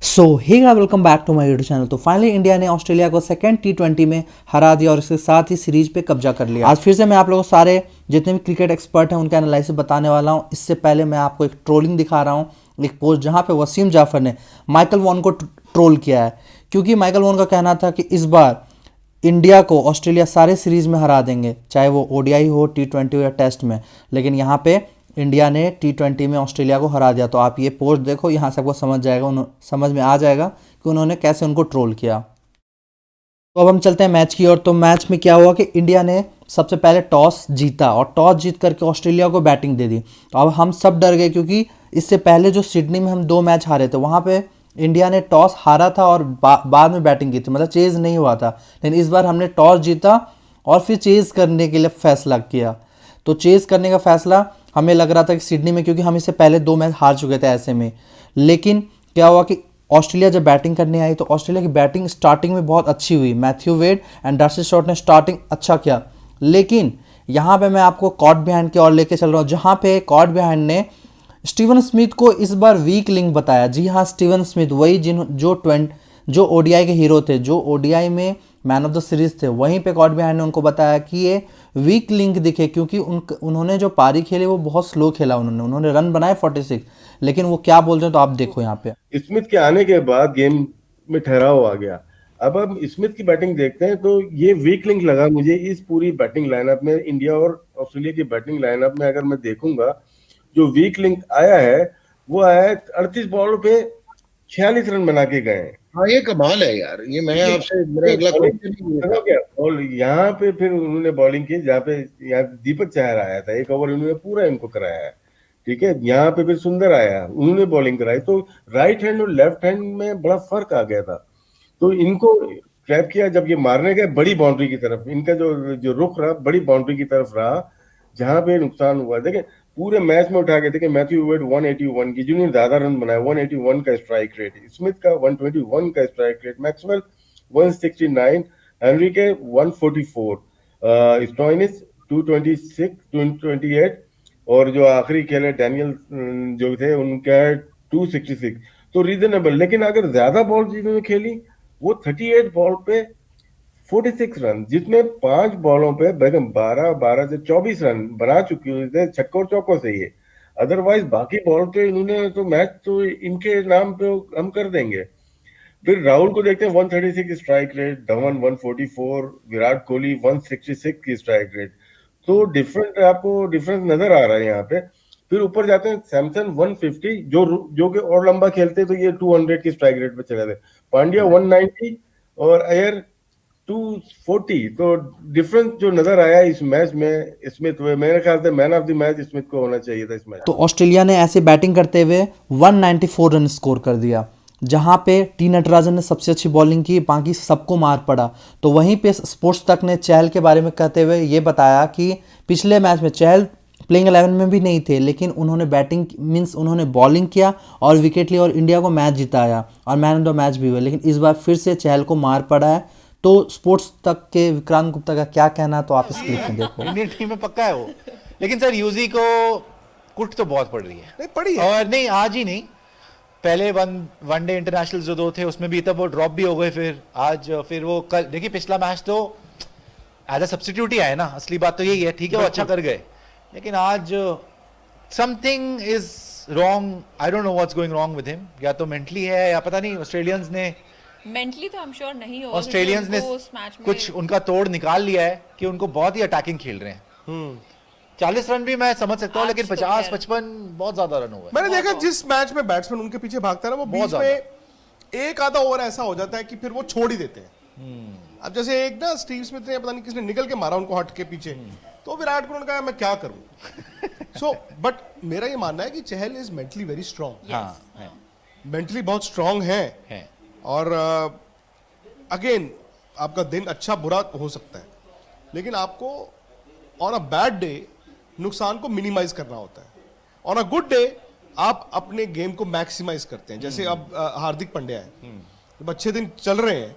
So hey guys, welcome back to my YouTube channel. तो finally India ने Australia को second टी20 में हरा दिया और इसके साथ ही सीरीज पे कब्जा कर लिया। आज फिर से मैं आप लोगों को सारे जितने भी क्रिकेट एक्सपर्ट हैं उनके एनालिसिस बताने वाला हूं। इससे पहले मैं आपको एक ट्रोलिंग दिखा रहा हूं, एक पोस्ट जहां पे वसीम जाफर ने माइकल वॉन को ट्रोल किया है, क्योंकि माइकल वॉन का कहना था कि इस बार इंडिया को ऑस्ट्रेलिया सारे सीरीज में हरा देंगे, चाहे वो ओडीआई हो, टी20 हो या टेस्ट में। लेकिन यहाँ पे इंडिया ने टी20 में ऑस्ट्रेलिया को हरा दिया। तो आप ये पोस्ट देखो, यहाँ से आपको समझ में आ जाएगा कि उन्होंने कैसे उनको ट्रोल किया। तो अब हम चलते हैं मैच की ओर। तो मैच में क्या हुआ कि इंडिया ने सबसे पहले टॉस जीता और टॉस जीत करके ऑस्ट्रेलिया को बैटिंग दे दी। तो अब हम सब डर गए, क्योंकि इससे पहले जो सिडनी में हम 2 मैच हारे थे, वहाँ पे इंडिया ने टॉस हारा था और बाद में बैटिंग की थी, मतलब चेज नहीं हुआ था। लेकिन इस बार हमने टॉस जीता और फिर चेज करने के लिए फैसला किया। तो चेज करने का फैसला हमें लग रहा था कि सिडनी में, क्योंकि हम इससे पहले 2 मैच हार चुके थे ऐसे में। लेकिन क्या हुआ कि ऑस्ट्रेलिया जब बैटिंग करने आई तो ऑस्ट्रेलिया की बैटिंग स्टार्टिंग में बहुत अच्छी हुई। मैथ्यू वेड एंड डस्टी शॉट ने स्टार्टिंग अच्छा किया, लेकिन यहाँ पे मैं आपको कॉट बिहाइंड की ओर लेके चल रहा हूँ, जहाँ पे कॉट बिहाइंड ने स्टीवन स्मिथ को इस बार वीक लिंक बताया। जी हाँ, स्टीवन स्मिथ, वही जो ओडीआई के हीरो थे, जो ओडीआई में मैन ऑफ द सीरीज थे, वहीं पे कॉट बिहाइंड ने उनको बताया कि ये वीक लिंक दिखे, क्योंकि उन्होंने जो पारी खेली वो बहुत स्लो खेला। उन्होंने रन बनाए 46, लेकिन वो क्या बोल रहे हैं तो आप देखो यहाँ पे। स्मिथ के आने के बाद गेम में ठहराव आ गया। अब हम स्मिथ की बैटिंग देखते हैं तो ये वीक लिंक लगा मुझे इस पूरी बैटिंग लाइनअप में। इंडिया और ऑस्ट्रेलिया की बैटिंग लाइनअप में अगर मैं देखूंगा, जो वीक लिंक आया है वो आया है 38 बॉल पे 46 रन बना के गए। हाँ, ये कमाल है यार। ये मैं आपसे मेरा अगला क्वेश्चन देखो क्या बॉल यहाँ पे फिर उन्होंने बॉलिंग की, जहाँ पे यहाँ दीपक चहर आया था, एक ओवर उन्होंने पूरा इनको कराया है। ठीक है, यहाँ पे फिर सुंदर आया, उन्होंने बॉलिंग कराई, तो राइट हैंड और लेफ्ट हैंड में बड़ा फर्क आ गया था। तो इनको ट्रैप किया जब ये मारने गए बड़ी बाउंड्री की तरफ, इनका जो जो रुख रहा बड़ी बाउंड्री की तरफ रहा, जहां पे नुकसान हुआ। देखें पूरे मैच में उठा के देखें, मैथ्यू वेड 181 की, जिन्होंने ज्यादा रन बनाए, 181 का स्ट्राइक रेट, स्मिथ का 121 का स्ट्राइक रेट, मैक्सवेल 169, हेनरी के 144, स्टोइनिस 226 228, और जो आखिरी खेले डैनियल जो थे उनका 266। तो रीजनेबल। लेकिन अगर ज्यादा बॉल जिन्होंने खेली वो 38 बॉल पे 46 रन, जिसमें 5 बॉलों पे बेगम 12 से 24 रन बना चुकी हुई, छक्कों चौकों से ये। अदरवाइज बाकी बॉल पे इन्होंने तो मैच तो इनके नाम पे हम कर देंगे। फिर राहुल को देखते हैं 136 स्ट्राइक रेट, धवन 144, विराट कोहली 166 की स्ट्राइक रेट। तो डिफरेंट आपको डिफरेंस नजर आ रहा है यहाँ पे। फिर ऊपर जाते हैं, सैमसन 150, जो कि और लंबा खेलते तो ये 200 की स्ट्राइक रेट पे चले थे। पांड्या 190 और अयर 240। तो डिफरेंस जो नजर आया इस मैच में स्मिथ में, मेरे ख्याल से man of the match Smith को होना चाहिए था इस मैच। तो ऑस्ट्रेलिया ने ऐसे बैटिंग करते हुए 194 रन स्कोर कर दिया, जहां पे टी नटराजन ने सबसे अच्छी बॉलिंग की, बाकी सबको मार पड़ा। तो वहीं पे स्पोर्ट्स तक ने चहल के बारे में कहते हुए ये बताया कि पिछले मैच में चहल प्लेइंग 11 में भी नहीं थे, लेकिन उन्होंने उन्होंने बॉलिंग किया और विकेट लिया और इंडिया को मैच जिताया और मैन ऑफ द मैच भी हुआ। लेकिन इस बार फिर से चहल को मार पड़ा है। तो स्पोर्ट्स तक के विक्रांत गुप्ता का क्या कहना है, तो आप इस क्लिप में देखो। इंडियन टीम में पक्का है वो, लेकिन सर यूजी को कुट तो बहुत पड़ रही है। नहीं पड़ी है। और नहीं, आज ही नहीं, पहले वनडे इंटरनेशनल जो 2 थे उसमें भी तब वो ड्रॉप भी हो गए। फिर आज फिर वो कल देखिए, पिछला मैच तो एज अ सब्सटीट्यूट ही आए ना। असली बात तो यही है, ठीक है वो अच्छा कर गए, लेकिन आज something is wrong. I don't know what's going wrong with him. या तो मेंटली है या पता नहीं। ऑस्ट्रेलियंस ने मेंटली तो आई एम श्योर नहीं होगा। ऑस्ट्रेलियंस ने कुछ उनका तोड़ निकाल लिया है कि उनको बहुत ही अटैकिंग खेल रहे हैं। 40 रन भी मैं समझ सकता हूँ, लेकिन 50-55 बहुत ज्यादा रन हुआ। मैंने देखा जिस मैच में बैट्समैन उनके पीछे भागता है ना, वो बीच में एक आधा ओवर ऐसा हो जाता है कि फिर वो छोड़ ही देते हैं। अब जैसे एक ना स्टीव स्मिथ ने पता नहीं किसने निकल के मारा उनको हट के पीछे, तो विराट कोहली ने कहा मैं क्या करूं। सो बट मेरा ये मानना है कि Chahal is mentally very strong, mentally बहुत स्ट्रांग है। और अगेन आपका दिन अच्छा बुरा हो सकता है, लेकिन आपको ऑन अ बैड डे नुकसान को मिनिमाइज करना होता है। ऑन अ गुड डे आप अपने गेम को मैक्सिमाइज करते हैं। जैसे अब हार्दिक पांड्या है, जब अच्छे दिन चल रहे हैं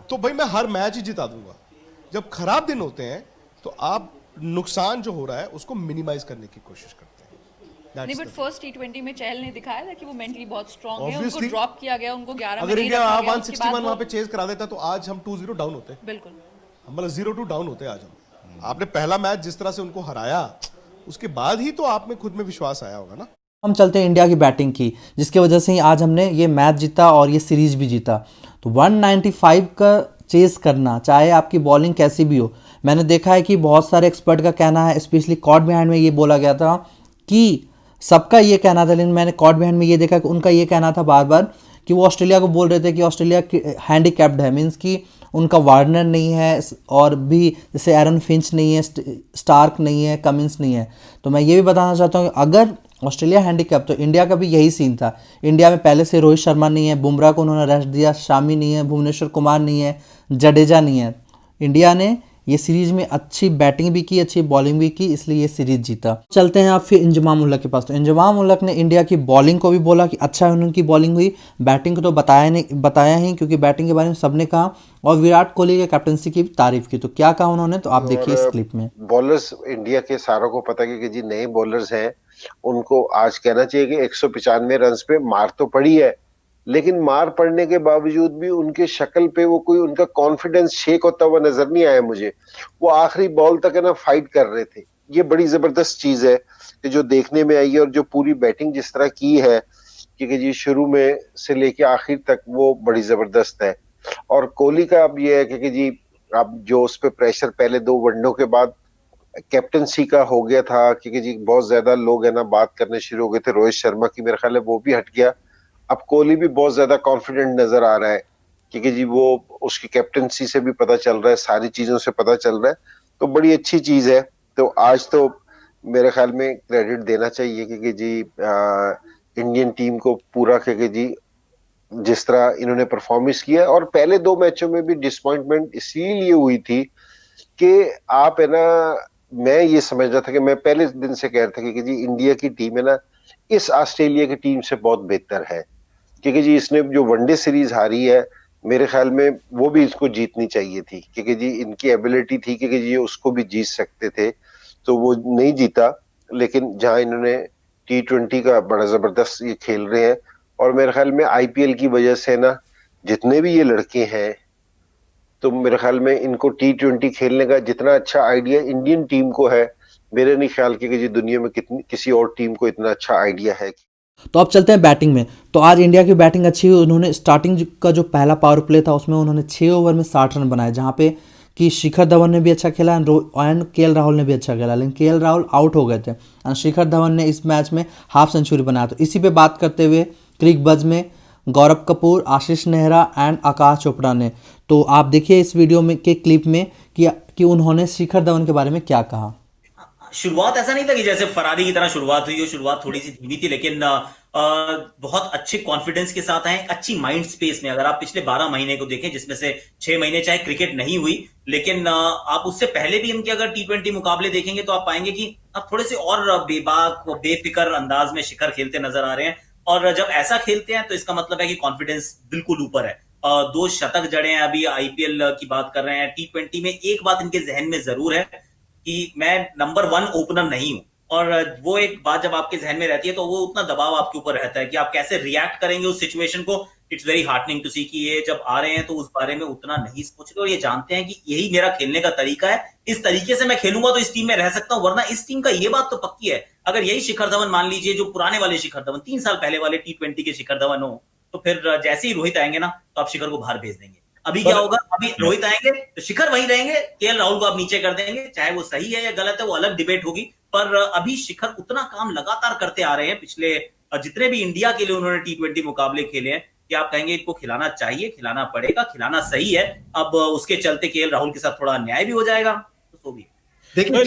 तो भाई मैं हर मैच ही जिता दूंगा। जब खराब दिन होते हैं तो आप नुकसान जो हो रहा है उसको मिनिमाइज करने की कोशिश करते हैं। नहीं बट फर्स्ट T20 में चहल ने दिखाया था कि वो मेंटली बहुत स्ट्रांग है, उनको Obviously, ड्रॉप किया गया, उनको 11 में अगर नहीं इंडिया रखा गया, उसके 161 बाद वहां पे वो चेज करा देता तो आज हम 2-0 डाउन होते, बिल्कुल हम मतलब 0-2 डाउन होते आज हम। आपने पहला मैच जिस तरह से उनको हराया, उसके बाद ही तो आप में खुद में विश्वास आया होगा ना। हम चलते हैं इंडिया की बैटिंग की, जिसकी वजह से ही आज हमने ये मैच जीता और ये सीरीज भी जीता। तो 195 का चेस करना, चाहे आपकी बॉलिंग कैसी भी हो, मैंने देखा है कि बहुत सारे एक्सपर्ट का कहना है, स्पेशली कॉट बिहाइंड में ये बोला गया था कि सबका ये कहना था, लेकिन मैंने कॉट बिहाइंड में ये देखा कि उनका ये कहना था बार बार कि वो ऑस्ट्रेलिया को बोल रहे थे कि ऑस्ट्रेलिया हैंडीकैप्ड है, मीन्स कि उनका वार्नर नहीं है और भी जैसे एरन फिंच नहीं है, स्टार्क नहीं है, कमिंस नहीं है। तो मैं ये भी बताना चाहता हूँ कि अगर ऑस्ट्रेलिया हैंडीकैप तो इंडिया का भी यही सीन था। इंडिया में पहले से रोहित शर्मा नहीं है, बुमराह को उन्होंने रेस्ट दिया, शामी नहीं है, भुवनेश्वर कुमार नहीं है, जडेजा नहीं है। इंडिया ने ये सीरीज में अच्छी बैटिंग भी की, अच्छी बॉलिंग भी की, इसलिए ये सीरीज जीता। चलते हैं आप फिर इंजमाम उल हक के पास। तो इंजमाम उल हक ने इंडिया की बॉलिंग को भी बोला कि अच्छा है उनकी बॉलिंग हुई, बैटिंग को तो बताया ही क्योंकि बैटिंग के बारे में सबने कहा, और विराट कोहली के कैप्टनसी की भी तारीफ की। तो क्या कहा उन्होंने, तो आप देखिए इस क्लिप में। बॉलर्स इंडिया के सारों को पता है कि जी नए बॉलर्स हैं, उनको आज कहना चाहिए कि 195 रन पे मार तो पड़ी है, लेकिन मार पड़ने के बावजूद भी उनके शक्ल पे वो कोई उनका कॉन्फिडेंस शेक होता हुआ नजर नहीं आया मुझे। वो आखिरी बॉल तक है ना फाइट कर रहे थे। ये बड़ी जबरदस्त चीज है कि जो देखने में आई है, और जो पूरी बैटिंग जिस तरह की है कि जी शुरू में से लेके आखिर तक वो बड़ी जबरदस्त है। और कोहली का अब ये है कि जी अब जो उस पर प्रेशर पहले 2 वनडों के बाद कैप्टनसी का हो गया था, क्योंकि जी बहुत ज्यादा लोग है ना बात करने शुरू हो गए थे रोहित शर्मा की, मेरे ख्याल है वो भी हट गया। अब कोहली भी बहुत ज्यादा कॉन्फिडेंट नजर आ रहा है, क्योंकि जी वो उसकी कैप्टनसी से भी पता चल रहा है, सारी चीजों से पता चल रहा है, तो बड़ी अच्छी चीज है। तो आज तो मेरे ख्याल में क्रेडिट देना चाहिए क्योंकि जी इंडियन टीम को पूरा, क्योंकि जी जिस तरह इन्होंने परफॉर्मेंस किया, और पहले 2 मैचों में भी डिसअपॉइंटमेंट इसीलिए हुई थी कि आप है ना, मैं ये समझ रहा था कि मैं पहले दिन से कह रहा था कि जी इंडिया की टीम है ना इस ऑस्ट्रेलिया की टीम से बहुत बेहतर है, क्योंकि जी इसने जो वनडे सीरीज हारी है, मेरे ख्याल में वो भी इसको जीतनी चाहिए थी, क्योंकि जी इनकी एबिलिटी थी कि जी उसको भी जीत सकते थे, तो वो नहीं जीता। लेकिन जहां इन्होंने T20 का बड़ा जबरदस्त ये खेल रहे हैं, और मेरे ख्याल में IPL की वजह से ना जितने भी ये लड़के हैं, तो मेरे ख्याल में इनको T20 खेलने का जितना अच्छा आइडिया इंडियन टीम को है, मेरे नहीं ख्याल कि जी दुनिया में किसी और टीम को इतना अच्छा आइडिया है। तो अब चलते हैं बैटिंग में। तो आज इंडिया की बैटिंग अच्छी हुई। उन्होंने स्टार्टिंग का जो पहला पावर प्ले था उसमें उन्होंने 6 ओवर में 60 रन बनाए, जहाँ पे कि शिखर धवन ने भी अच्छा खेला एंड KL राहुल ने भी अच्छा खेला, लेकिन KL राहुल आउट हो गए थे एंड शिखर धवन ने इस मैच में हाफ सेंचुरी बनाया। तो इसी पे बात करते हुए क्रिक बज में गौरव कपूर, आशीष नेहरा एंड आकाश चोपड़ा ने, तो आप देखिए इस वीडियो में के क्लिप में कि उन्होंने शिखर धवन के बारे में क्या कहा। शुरुआत ऐसा नहीं था कि जैसे फरारी की तरह शुरुआत हुई हो, शुरुआत थोड़ी सी धीमी थी, लेकिन बहुत अच्छे कॉन्फिडेंस के साथ आए, अच्छी माइंड स्पेस में। अगर आप पिछले 12 महीने को देखें, जिसमें से 6 महीने चाहे क्रिकेट नहीं हुई, लेकिन आप उससे पहले भी इनके अगर T20 मुकाबले देखेंगे तो आप पाएंगे कि अब थोड़े से और बेबाक बेफिक्र अंदाज में शिखर खेलते नजर आ रहे हैं। और जब ऐसा खेलते हैं तो इसका मतलब है कि कॉन्फिडेंस बिल्कुल ऊपर है। 2 शतक जड़े हैं, अभी IPL की बात कर रहे हैं। T20 में एक बात इनके जहन में जरूर है कि मैं नंबर 1 ओपनर नहीं हूं, और वो एक बात जब आपके जहन में रहती है तो वो उतना दबाव आपके ऊपर रहता है कि आप कैसे रिएक्ट करेंगे उस सिचुएशन को। इट्स वेरी हार्टनिंग टू सी कि ये जब आ रहे हैं तो उस बारे में उतना नहीं सोच रहे, और ये जानते हैं कि यही मेरा खेलने का तरीका है, इस तरीके से मैं खेलूंगा तो इस टीम में रह सकता हूं, वरना इस टीम का ये बात तो पक्की है, अगर यही शिखर धवन मान लीजिए जो पुराने वाले शिखर धवन 3 साल पहले वाले T20 के शिखर धवन हो, तो फिर जैसे ही रोहित आएंगे ना तो आप शिखर को बाहर भेज देंगे। अभी क्या होगा, अभी रोहित आएंगे तो शिखर वहीं रहेंगे, KL राहुल को आप नीचे कर देंगे, चाहे वो सही है या गलत है वो अलग डिबेट होगी, पर अभी शिखर उतना काम लगातार करते आ रहे हैं पिछले जितने भी इंडिया के लिए उन्होंने T20 मुकाबले खेले हैं कि आप कहेंगे इनको खिलाना चाहिए, खिलाना पड़ेगा, खिलाना सही है। अब उसके चलते KL राहुल के साथ थोड़ा अन्याय भी हो जाएगा, तो सो भी। देखिए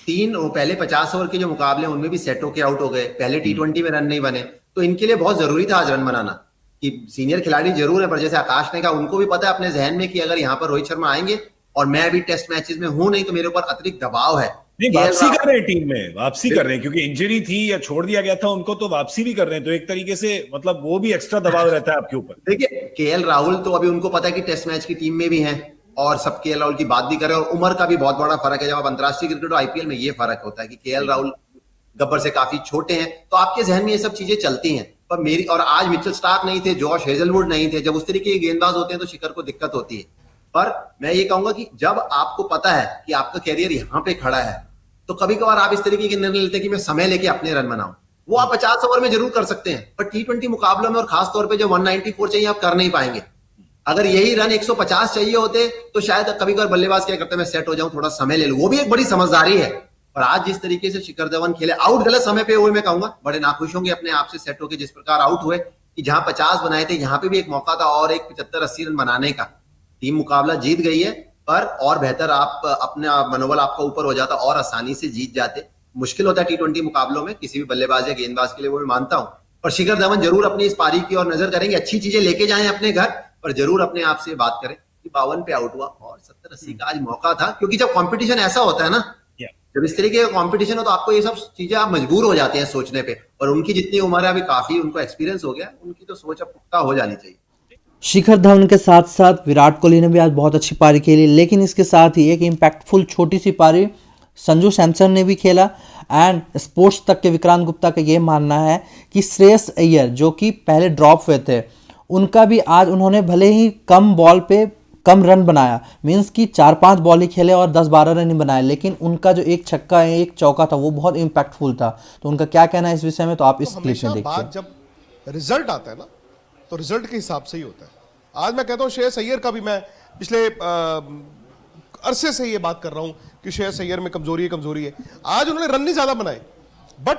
3 पहले 50 ओवर के जो मुकाबले उनमें भी सेट होके आउट हो गए, पहले T20 में रन नहीं बने, तो इनके लिए बहुत जरूरी था आज रन बनाना। कि सीनियर खिलाड़ी जरूर है, पर जैसे आकाश ने कहा उनको भी पता है अपने जहन में कि अगर यहाँ पर रोहित शर्मा आएंगे और मैं अभी टेस्ट मैचेस में हूं नहीं, तो मेरे ऊपर अतिरिक्त दबाव है। नहीं, वापसी कर रहे हैं टीम में, वापसी कर रहे हैं, क्योंकि इंजरी थी या छोड़ दिया गया था उनको, तो वापसी भी कर रहे हैं, तो एक तरीके से मतलब वो भी एक्स्ट्रा दबाव रहता है आपके ऊपर। देखिए KL राहुल तो अभी उनको पता है कि टेस्ट मैच की टीम में भी हैं, और सब KL राहुल की बात भी कर रहे हैं, और उम्र का भी बहुत बड़ा फर्क है। जब आप अंतरराष्ट्रीय क्रिकेट और IPL में ये फर्क होता है कि KL राहुल गब्बर से काफी छोटे हैं, तो आपके जहन में ये सब चीजें चलती हैं। पर मेरी और आज मिचेल स्टार्क नहीं थे, जॉश हेजलवुड नहीं थे, जब उस तरीके के गेंदबाज होते हैं तो शिखर को दिक्कत होती है। पर मैं ये कहूंगा कि जब आपको पता है कि आपका कैरियर यहाँ पे खड़ा है, तो कभी कभार आप इस तरीके के निर्णय लेते हैं कि मैं समय लेके अपने रन बनाऊं। वो आप 50 ओवर में जरूर कर सकते हैं, पर T20 मुकाबलों में और खासतौर पर जो 194 चाहिए आप कर नहीं पाएंगे। अगर यही रन 150 चाहिए होते तो शायद कभी कभार बल्लेबाज क्या करते हैं, मैं सेट हो जाऊं, थोड़ा समय ले लूं, वो भी एक बड़ी समझदारी है। पर आज जिस तरीके से शिखर धवन खेले, आउट गलत समय पे हुए, मैं कहूंगा बड़े नाखुश होंगे अपने आप से सेट होकर जिस प्रकार आउट हुए, कि जहां 50 बनाए थे यहां पे भी एक मौका था और एक 75-80 रन बनाने का। टीम मुकाबला जीत गई है, पर और बेहतर आप अपना मनोबल आपका ऊपर हो जाता और आसानी से जीत जाते। मुश्किल होता है T20 मुकाबलों में किसी भी बल्लेबाज या गेंदबाज के लिए, वो मैं मानता हूं। पर शिखर धवन जरूर अपनी इस पारी की ओर नजर करेंगे, अच्छी चीजें लेके जाएं अपने घर, पर जरूर अपने आप से बात करें कि 52 पे आउट हुआ और 70-80 का आज मौका था। क्योंकि जब कंपटीशन ऐसा होता है ना, जब इस तरीके का कंपटीशन हो, तो आपको ये सब चीजें आप मजबूर हो जाते हैं सोचने पे। और उनकी जितनी उम्र है अभी, काफी उनको एक्सपीरियंस हो गया, उनकी तो सोच अब पुख्ता हो जानी चाहिए। शिखर धवन के साथ साथ विराट कोहली ने भी आज बहुत अच्छी पारी खेली, लेकिन इसके साथ ही एक इम्पैक्टफुल छोटी सी पारी संजू सैमसन ने भी खेला। एंड स्पोर्ट्स तक के विक्रांत गुप्ता का ये मानना है कि श्रेयस अय्यर जो कि पहले ड्रॉप हुए थे, उनका भी आज उन्होंने भले ही कम बॉल पे कम रन बनाया, मींस कि 4-5 बॉल ही खेले और 10-12 रन ही बनाए, लेकिन उनका जो एक छक्का एक चौका था वो बहुत इम्पैक्टफुल था। तो उनका क्या कहना है इस विषय में, तो आप इस क्लिप में देखिए। बात जब रिजल्ट आता है ना, तो रिजल्ट के हिसाब से ही होता है। आज मैं कहता हूँ श्रेयस अय्यर का भी, मैं पिछले अरसे से ये बात कर रहा हूँ कि श्रेयस अय्यर में कमजोरी है। आज उन्होंने रन नहीं ज्यादा बनाए, बट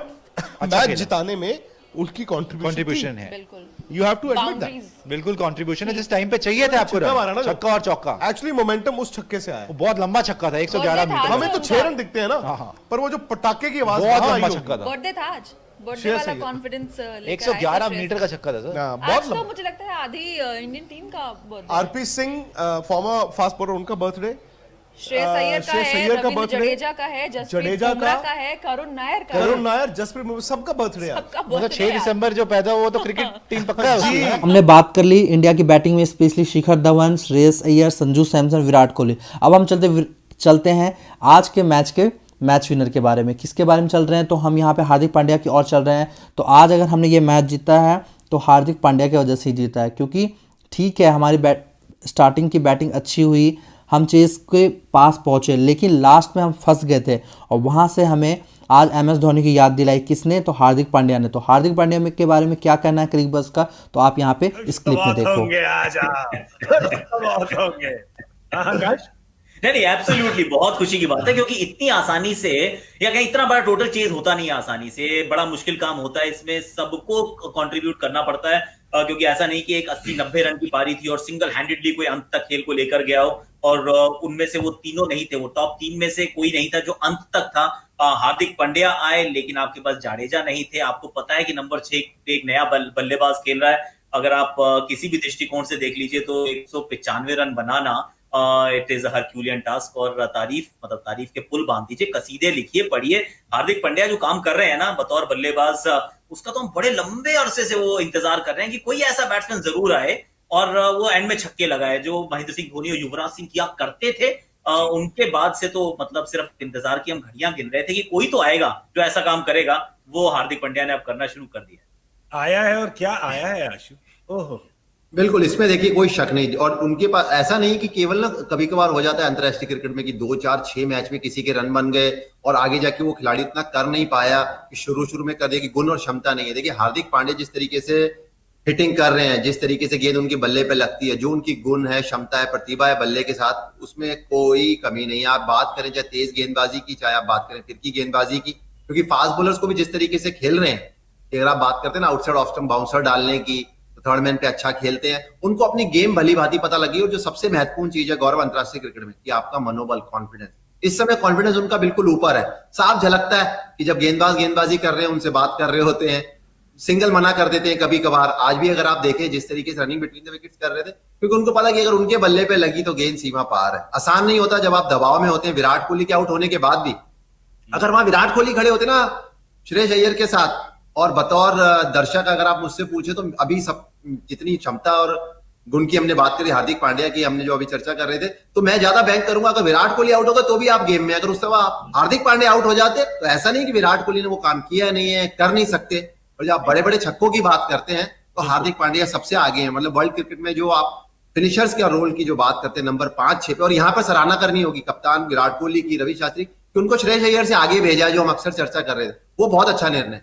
मैच जिताने में उनकी कंट्रीब्यूशन है। बिल्कुल, you have to admit that. Boundaries बिल्कुल कंट्रीब्यूशन है, जिस टाइम पे चाहिए थे आपको छक्का मारा ना, छक्का और चौका। एक्चुअली मोमेंटम उस छक्के से आया। वो बहुत लंबा छक्का था, 111 मीटर। हमें तो 6 रन दिखते हैं ना, हाँ। पर वो जो पटाखे की आवाज बहुत वहां लंबा आई छक्का था, बर्थडे था आज, बर्थडे श्रेयस वाला अय्यर। कॉन्फिडेंस 111 मीटर का छक्का था सर। बहुत आज तो लंबा। मुझे लगता है आधी इंडियन टीम का birthday. RP Singh farmer fast bowler, उनका बर्थडे। श्रेयस अय्यर का श्रेयस है, अय्यर का रवींद्र birthday, जडेजा का है, जसप्रीत जडेजा बुमराह का का है, करुण नायर का है, करुण नायर, जसप्रीत बुमराह, सबका बर्थडे है। सबका मतलब birthday 6 है। दिसंबर जो पैदा हुआ, वो तो क्रिकेट टीम पक्का है उसकी, है? हमने बात कर ली इंडिया की बैटिंग में, स्पेशली शिखर धवन, श्रेयस अय्यर, संजू सैमसन, विराट कोहली। अब हम चलते हैं आज के मैच विनर के बारे में। किसके बारे में चल रहे हैं, तो हम यहाँ पे हार्दिक पांड्या की ओर चल रहे हैं। तो आज अगर हमने ये मैच जीता है तो हार्दिक पांड्या की वजह से ही जीता है, क्योंकि ठीक है हमारी स्टार्टिंग की बैटिंग अच्छी हुई, हम चेस के पास पहुंचे, लेकिन लास्ट में हम फंस गए थे और वहां से हमें आज MS धोनी की याद दिलाई किसने, तो हार्दिक पांड्या ने। तो हार्दिक पांड्या के बारे में क्या कहना है क्रिक बज़ का, तो आप यहाँ पे इस क्लिप में देखो। नहीं, एब्सोल्युटली बहुत खुशी की बात है, क्योंकि इतनी आसानी से या कहीं इतना बड़ा टोटल चेज होता नहीं है आसानी से, बड़ा मुश्किल काम होता है, इसमें सबको कंट्रीब्यूट करना पड़ता है। क्योंकि ऐसा नहीं कि एक 80-90 रन की पारी थी और सिंगल हैंडेडली कोई अंत तक खेल को लेकर गया हो, और उनमें से वो तीनों नहीं थे, वो टॉप 3 में से कोई नहीं था जो अंत तक था। हार्दिक पांड्या आए, लेकिन आपके पास जाडेजा नहीं थे। आपको पता है कि नंबर 6 पे एक नया बल्लेबाज खेल रहा है। अगर आप किसी भी दृष्टिकोण से देख लीजिए तो 195 run banana it is Herculean task, और तारीफ के पुल बांध दीजिए, कसीदे लिखिए, पढ़िए। हार्दिक पांड्या जो काम कर रहे हैं ना बतौर बल्लेबाज, उसका तो हम बड़े लंबे अरसे से वो इंतजार कर रहे हैं कि कोई ऐसा बैट्समैन जरूर आए और वो एंड में छक्के लगाए, जो महेंद्र सिंह धोनी और युवराज सिंह किया करते थे। उनके बाद से तो मतलब सिर्फ इंतजार की हम घड़ियां गिन रहे थे कि कोई तो आएगा जो ऐसा काम करेगा। वो हार्दिक पांड्या ने अब करना शुरू कर दिया। आया है, और क्या आया है आशु, ओहो। बिल्कुल, इसमें देखिए कोई शक नहीं। और उनके पास ऐसा नहीं कि केवल ना कभी कभार हो जाता है अंतरराष्ट्रीय क्रिकेट में कि 2, 4, 6 मैच में किसी के रन बन गए और आगे जाके वो खिलाड़ी इतना कर नहीं पाया कि शुरू में कर दे, कि गुण और क्षमता नहीं है। देखिए हार्दिक पांड्या जिस तरीके से हिटिंग कर रहे हैं, जिस तरीके से गेंद उनके बल्ले पे लगती है, जो उनकी गुण है, क्षमता है, प्रतिभा है बल्ले के साथ, उसमें कोई कमी नहीं है। आप बात करें चाहे तेज गेंदबाजी की, चाहे आप बात करें फिरकी गेंदबाजी की, क्योंकि फास्ट बॉलर्स को भी जिस तरीके से खेल रहे हैं, अगर आप बात करते हैं ना आउटसाइड ऑफ स्टंप बाउंसर डालने की, थर्ड मैन पे अच्छा खेलते हैं, उनको अपनी गेम भली भांति पता लगी। और जो सबसे महत्वपूर्ण चीज है गौरव अंतरराष्ट्रीय क्रिकेट में, कि आपका मनोबल, कॉन्फिडेंस, इस समय कॉन्फिडेंस उनका बिल्कुल ऊपर है। साफ झलकता है कि जब गेंदबाजी कर रहे हैं, उनसे बात कर रहे होते हैं, सिंगल मना कर देते हैं कभी कभार। आज भी अगर आप देखें जिस तरीके से रनिंग बिटवीन द विकेट्स कर रहे थे, क्योंकि उनको पता कि अगर उनके बल्ले पे लगी तो गेंद सीमा पार है। आसान नहीं होता जब आप दबाव में होते हैं। विराट कोहली के आउट होने के बाद भी अगर वहां विराट कोहली खड़े होते ना श्रेयस अय्यर के साथ, और बतौर दर्शक अगर आप मुझसे पूछे तो अभी सब जितनी क्षमता और गुण की हमने बात करी, हार्दिक पांड्या की हमने जो अभी चर्चा कर रहे थे, तो मैं ज्यादा बैंक करूंगा अगर विराट कोहली आउट होगा तो भी आप गेम में, अगर उस समय आप हार्दिक पांड्या आउट हो जाते तो ऐसा नहीं कि विराट कोहली ने वो काम किया नहीं है, कर नहीं सकते। और जब आप बड़े बड़े छक्कों की बात करते हैं तो हार्दिक पांड्या सबसे आगे हैं। मतलब वर्ल्ड क्रिकेट में जो आप फिनिशर्स के रोल की जो बात करते हैं नंबर 5-6 पे, और यहाँ पर सराहना करनी होगी कप्तान विराट कोहली की, रवि शास्त्री कि उनको श्रेयस अय्यर से आगे भेजा है, जो हम अक्सर चर्चा कर रहे थे, वो बहुत अच्छा निर्णय।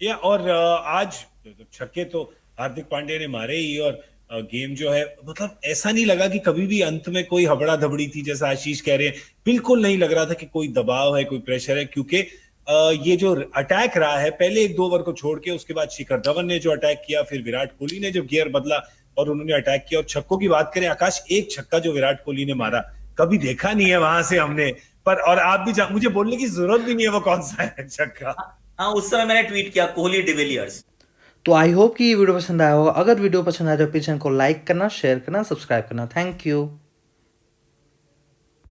या और आज छक्के तो हार्दिक पांड्या ने मारे ही, और गेम जो है मतलब ऐसा नहीं लगा कि कभी भी अंत में कोई हबड़ा धबड़ी थी, जैसा आशीष कह रहे हैं, बिल्कुल नहीं लग रहा था कि कोई दबाव है, कोई प्रेशर है, क्योंकि ये जो अटैक रहा है पहले 1-2 ओवर को छोड़ के, उसके बाद शिखर धवन ने जो अटैक किया, फिर विराट कोहली ने जो गियर बदला और उन्होंने अटैक किया। और छक्कों की बात करें आकाश, एक छक्का जो विराट कोहली ने मारा कभी देखा नहीं है वहां से हमने, पर और आप भी मुझे बोलने की जरूरत भी नहीं है वो कौन सा है छक्का। हाँ, उस समय मैंने ट्वीट किया कोहली डिविलियर्स। तो आई होप कि ये वीडियो पसंद आया होगा। अगर वीडियो पसंद आया तो प्लीज चैनल को लाइक करना, शेयर करना, सब्सक्राइब करना। Thank you.